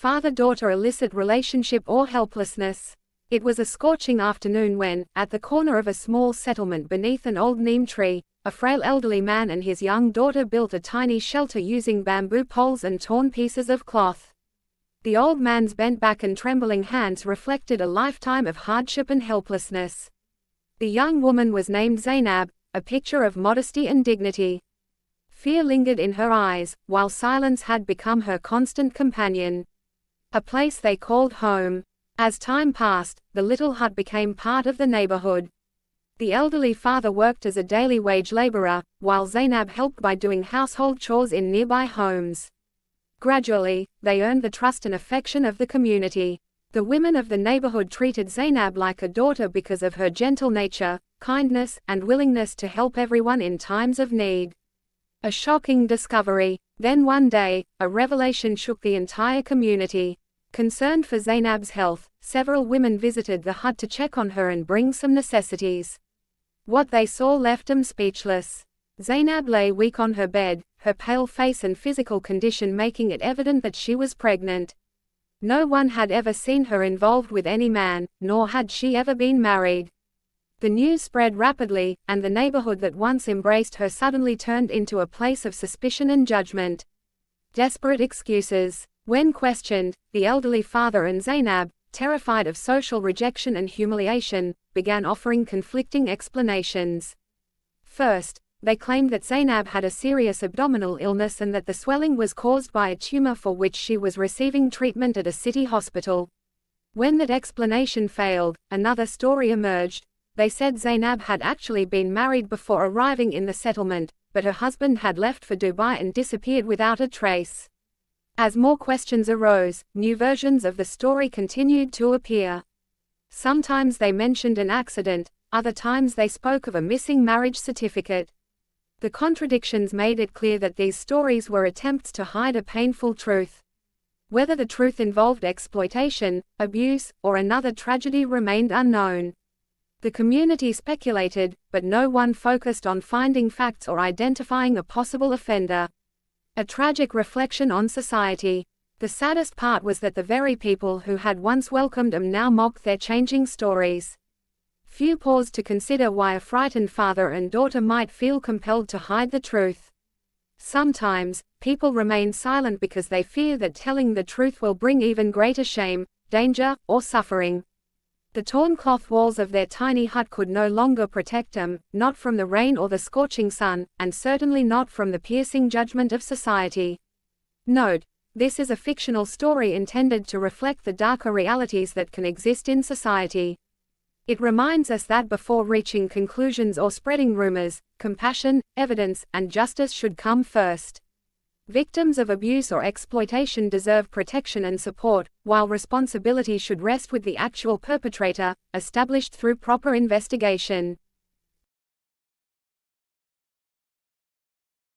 father-daughter illicit relationship or helplessness. It was a scorching afternoon when, at the corner of a small settlement beneath an old neem tree, a frail elderly man and his young daughter built a tiny shelter using bamboo poles and torn pieces of cloth. The old man's bent back and trembling hands reflected a lifetime of hardship and helplessness. The young woman was named Zainab, a picture of modesty and dignity. Fear lingered in her eyes, while silence had become her constant companion. A place they called home. As time passed, the little hut became part of the neighborhood. The elderly father worked as a daily wage laborer, while Zainab helped by doing household chores in nearby homes. Gradually, they earned the trust and affection of the community. The women of the neighborhood treated Zainab like a daughter because of her gentle nature, kindness, and willingness to help everyone in times of need. A shocking discovery. Then one day, a revelation shook the entire community. Concerned for Zainab's health, several women visited the hut to check on her and bring some necessities. What they saw left them speechless. Zainab lay weak on her bed, her pale face and physical condition making it evident that she was pregnant. No one had ever seen her involved with any man, nor had she ever been married. The news spread rapidly, and the neighborhood that once embraced her suddenly turned into a place of suspicion and judgment. Desperate excuses. When questioned, the elderly father and Zainab, terrified of social rejection and humiliation, began offering conflicting explanations. First, they claimed that Zainab had a serious abdominal illness and that the swelling was caused by a tumor for which she was receiving treatment at a city hospital. When that explanation failed, another story emerged. They said Zainab had actually been married before arriving in the settlement, but her husband had left for Dubai and disappeared without a trace. As more questions arose, new versions of the story continued to appear. Sometimes they mentioned an accident, other times they spoke of a missing marriage certificate. The contradictions made it clear that these stories were attempts to hide a painful truth. Whether the truth involved exploitation, abuse, or another tragedy remained unknown. The community speculated, but no one focused on finding facts or identifying a possible offender. A tragic reflection on society. The saddest part was that the very people who had once welcomed them now mocked their changing stories. Few paused to consider why a frightened father and daughter might feel compelled to hide the truth. Sometimes, people remain silent because they fear that telling the truth will bring even greater shame, danger, or suffering. The torn cloth walls of their tiny hut could no longer protect them, not from the rain or the scorching sun, and certainly not from the piercing judgment of society. Note: this is a fictional story intended to reflect the darker realities that can exist in society. It reminds us that before reaching conclusions or spreading rumors, compassion, evidence, and justice should come first. Victims of abuse or exploitation deserve protection and support, while responsibility should rest with the actual perpetrator, established through proper investigation.